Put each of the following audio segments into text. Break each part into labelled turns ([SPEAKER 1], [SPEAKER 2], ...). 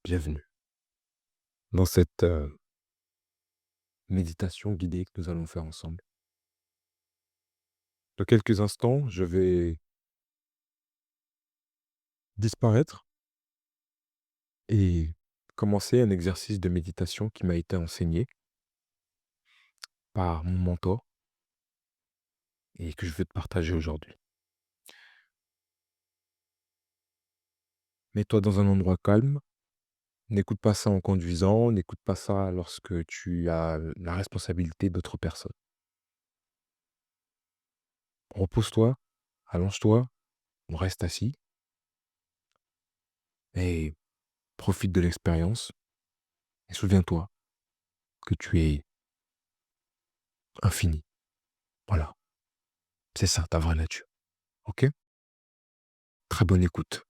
[SPEAKER 1] Bienvenue dans cette méditation guidée que nous allons faire ensemble. Dans quelques instants, je vais disparaître et commencer un exercice de méditation qui m'a été enseigné par mon mentor et que je vais te partager aujourd'hui. Mets-toi dans un endroit calme, n'écoute pas ça en conduisant, n'écoute pas ça lorsque tu as la responsabilité d'autres personnes. Repose-toi, allonge-toi, on reste assis et profite de l'expérience et souviens-toi que tu es infini. Voilà. C'est ça, ta vraie nature. OK? Très bonne écoute.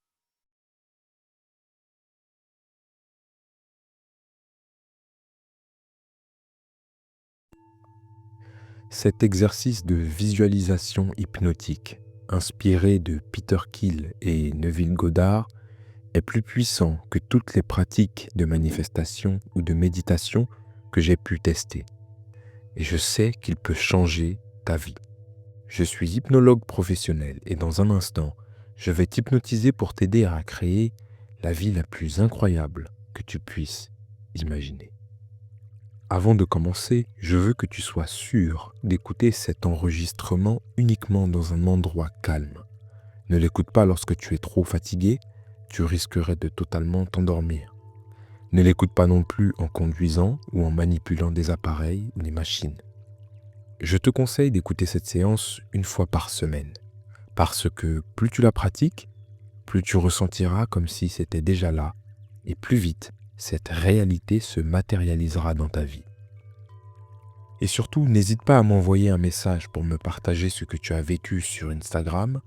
[SPEAKER 1] Cet exercice de visualisation hypnotique, inspiré de Peter Thiel et Neville Goddard, est plus puissant que toutes les pratiques de manifestation ou de méditation que j'ai pu tester. Et je sais qu'il peut changer ta vie. Je suis hypnologue professionnel et dans un instant, je vais t'hypnotiser pour t'aider à créer la vie la plus incroyable que tu puisses imaginer. Avant de commencer, je veux que tu sois sûr d'écouter cet enregistrement uniquement dans un endroit calme. Ne l'écoute pas lorsque tu es trop fatigué, tu risquerais de totalement t'endormir. Ne l'écoute pas non plus en conduisant ou en manipulant des appareils ou des machines. Je te conseille d'écouter cette séance une fois par semaine, parce que plus tu la pratiques, plus tu ressentiras comme si c'était déjà là, et plus vite cette réalité se matérialisera dans ta vie. Et surtout, n'hésite pas à m'envoyer un message pour me partager ce que tu as vécu sur Instagram.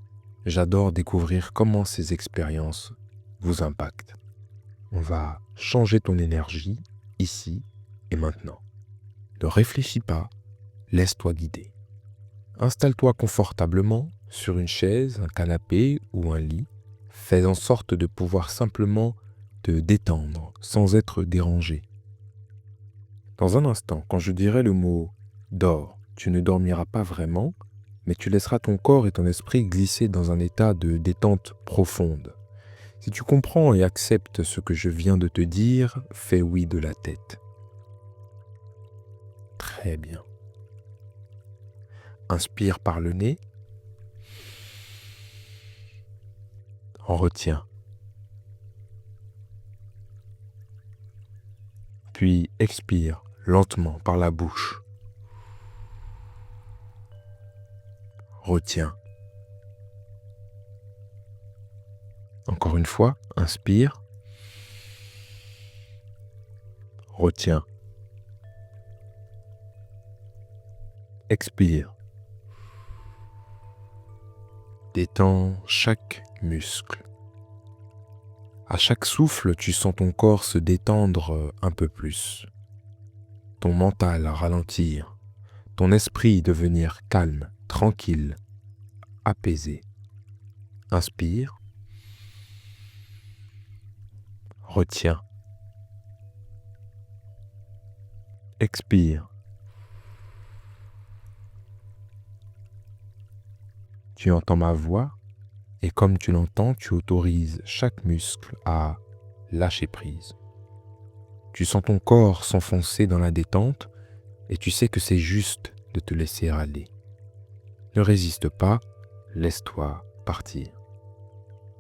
[SPEAKER 1] J'adore découvrir comment ces expériences vous impactent. On va changer ton énergie ici et maintenant. Ne réfléchis pas, laisse-toi guider. Installe-toi confortablement sur une chaise, un canapé ou un lit. Fais en sorte de pouvoir simplement te détendre sans être dérangé. Dans un instant, quand je dirai le mot « dors », tu ne dormiras pas vraiment, mais tu laisseras ton corps et ton esprit glisser dans un état de détente profonde. Si tu comprends et acceptes ce que je viens de te dire, fais oui de la tête. Très bien. Inspire par le nez. Retiens. Puis expire lentement par la bouche. Retiens. Encore une fois, inspire. Retiens. Expire. Détends chaque muscle. À chaque souffle, tu sens ton corps se détendre un peu plus. Ton mental ralentir. Ton esprit devenir calme, tranquille, apaisé. Inspire. Retiens. Expire. Tu entends ma voix et comme tu l'entends, tu autorises chaque muscle à lâcher prise. Tu sens ton corps s'enfoncer dans la détente et tu sais que c'est juste de te laisser aller. Ne résiste pas, laisse-toi partir.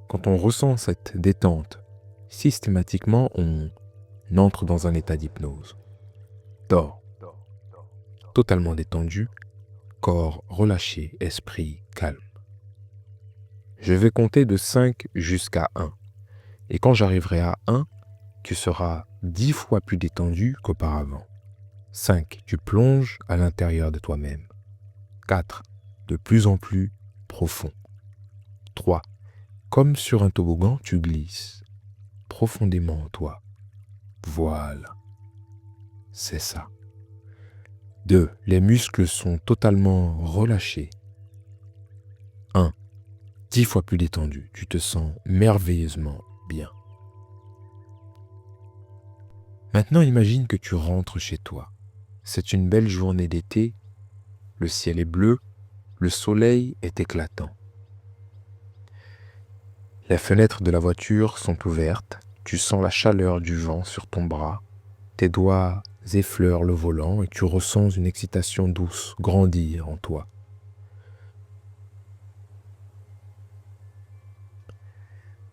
[SPEAKER 1] Quand on ressent cette détente, systématiquement on entre dans un état d'hypnose. Dors, totalement détendu, corps relâché, esprit calme. Je vais compter de 5 jusqu'à 1. Et quand j'arriverai à 1, tu seras 10 fois plus détendu qu'auparavant. 5. Tu plonges à l'intérieur de toi-même. 4. De plus en plus profond. 3. Comme sur un toboggan, tu glisses profondément en toi. Voilà. C'est ça. 2. Les muscles sont totalement relâchés. 1. 10 fois plus détendu. Tu te sens merveilleusement bien. Maintenant, imagine que tu rentres chez toi. C'est une belle journée d'été, le ciel est bleu, le soleil est éclatant. Les fenêtres de la voiture sont ouvertes, tu sens la chaleur du vent sur ton bras, tes doigts effleurent le volant et tu ressens une excitation douce grandir en toi.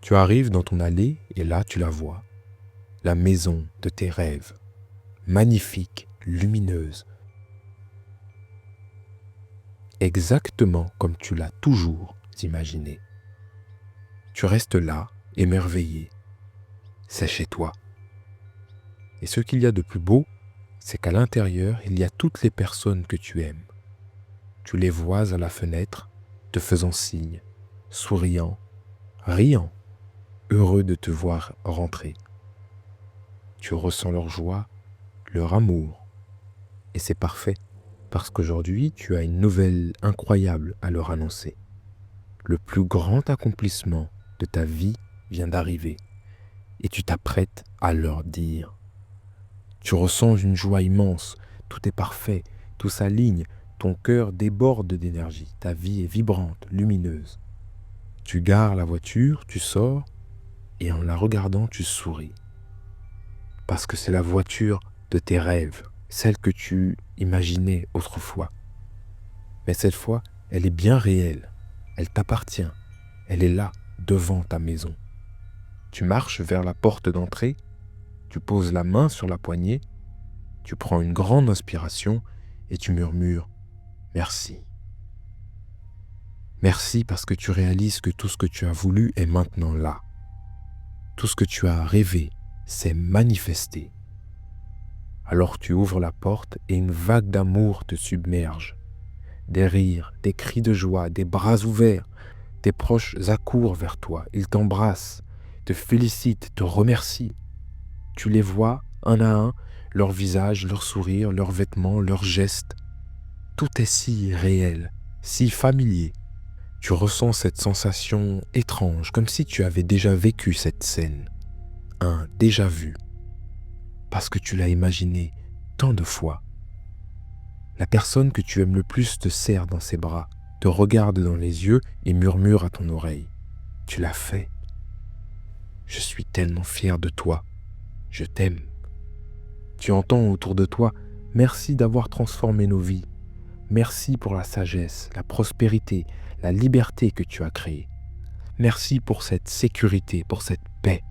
[SPEAKER 1] Tu arrives dans ton allée et là tu la vois, la maison de tes rêves, magnifique, lumineuse, exactement comme tu l'as toujours imaginé. Tu restes là, émerveillé. C'est chez toi. Et ce qu'il y a de plus beau, c'est qu'à l'intérieur, il y a toutes les personnes que tu aimes. Tu les vois à la fenêtre, te faisant signe, souriant, riant, heureux de te voir rentrer. Tu ressens leur joie, leur amour. Et c'est parfait, parce qu'aujourd'hui, tu as une nouvelle incroyable à leur annoncer. Le plus grand accomplissement de ta vie vient d'arriver. Et tu t'apprêtes à leur dire. Tu ressens une joie immense, tout est parfait, tout s'aligne, ton cœur déborde d'énergie, ta vie est vibrante, lumineuse. Tu gares la voiture, tu sors, et en la regardant, tu souris. Parce que c'est la voiture de tes rêves, celle que tu imaginais autrefois. Mais cette fois, elle est bien réelle, elle t'appartient, elle est là, devant ta maison. Tu marches vers la porte d'entrée, tu poses la main sur la poignée, tu prends une grande inspiration et tu murmures « Merci ». Merci parce que tu réalises que tout ce que tu as voulu est maintenant là. Tout ce que tu as rêvé s'est manifesté. Alors tu ouvres la porte et une vague d'amour te submerge. Des rires, des cris de joie, des bras ouverts. Tes proches accourent vers toi, ils t'embrassent, te félicitent, te remercient. Tu les vois un à un, leur visage, leur sourire, leurs vêtements, leurs gestes. Tout est si réel, si familier. Tu ressens cette sensation étrange, comme si tu avais déjà vécu cette scène. Un déjà-vu. Parce que tu l'as imaginé tant de fois. La personne que tu aimes le plus te serre dans ses bras, te regarde dans les yeux et murmure à ton oreille. Tu l'as fait. Je suis tellement fier de toi. Je t'aime. Tu entends autour de toi, merci d'avoir transformé nos vies. Merci pour la sagesse, la prospérité, la liberté que tu as créée. Merci pour cette sécurité, pour cette paix.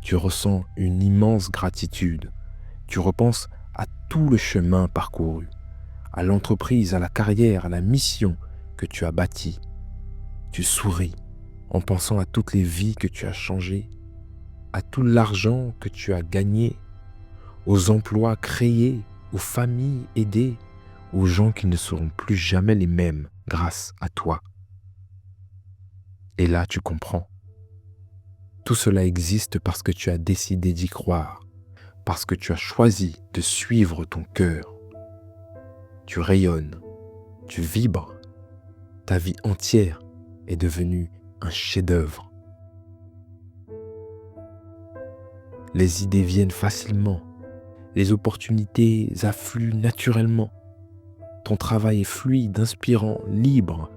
[SPEAKER 1] Tu ressens une immense gratitude. Tu repenses à tout le chemin parcouru, à l'entreprise, à la carrière, à la mission que tu as bâtie. Tu souris en pensant à toutes les vies que tu as changées, à tout l'argent que tu as gagné, aux emplois créés, aux familles aidées, aux gens qui ne seront plus jamais les mêmes grâce à toi. Et là, tu comprends. Tout cela existe parce que tu as décidé d'y croire, parce que tu as choisi de suivre ton cœur. Tu rayonnes, tu vibres, ta vie entière est devenue un chef-d'œuvre. Les idées viennent facilement, les opportunités affluent naturellement. Ton travail est fluide, inspirant, libre.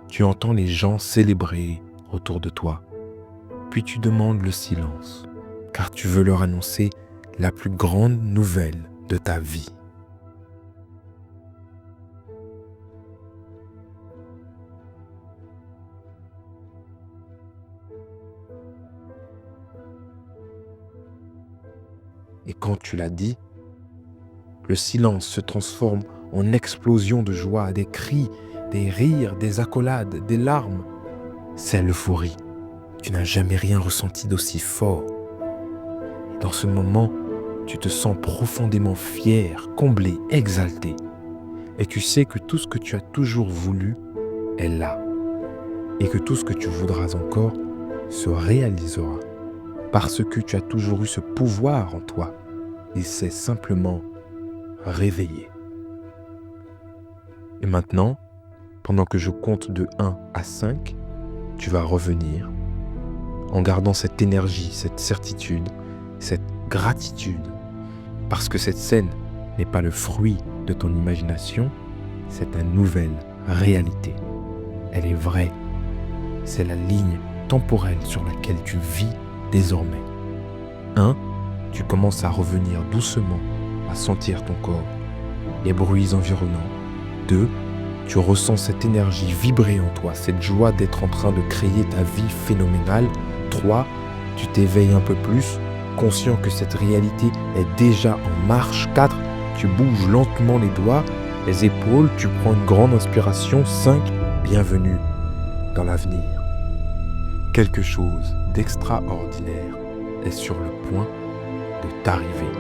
[SPEAKER 1] Tu entends les gens célébrer autour de toi. Puis tu demandes le silence, car tu veux leur annoncer la plus grande nouvelle de ta vie. Et quand tu l'as dit, le silence se transforme en explosion de joie, des cris, des rires, des accolades, des larmes. C'est l'euphorie. Tu n'as jamais rien ressenti d'aussi fort. Dans ce moment, tu te sens profondément fier, comblé, exalté. Et tu sais que tout ce que tu as toujours voulu est là. Et que tout ce que tu voudras encore se réalisera. Parce que tu as toujours eu ce pouvoir en toi. Et c'est simplement réveillé. Et maintenant, pendant que je compte de 1 à 5, tu vas revenir en gardant cette énergie, cette certitude cette gratitude, parce que cette scène n'est pas le fruit de ton imagination, c'est ta nouvelle réalité. Elle est vraie. C'est la ligne temporelle sur laquelle tu vis désormais. 1. Tu commences à revenir doucement, à sentir ton corps, les bruits environnants. 2. Tu ressens cette énergie vibrer en toi, cette joie d'être en train de créer ta vie phénoménale. 3. Tu t'éveilles un peu plus, conscient que cette réalité est déjà en marche. 4. Tu bouges lentement les doigts, les épaules, tu prends une grande inspiration. 5. Bienvenue dans l'avenir. Quelque chose d'extraordinaire est sur le point de t'arriver.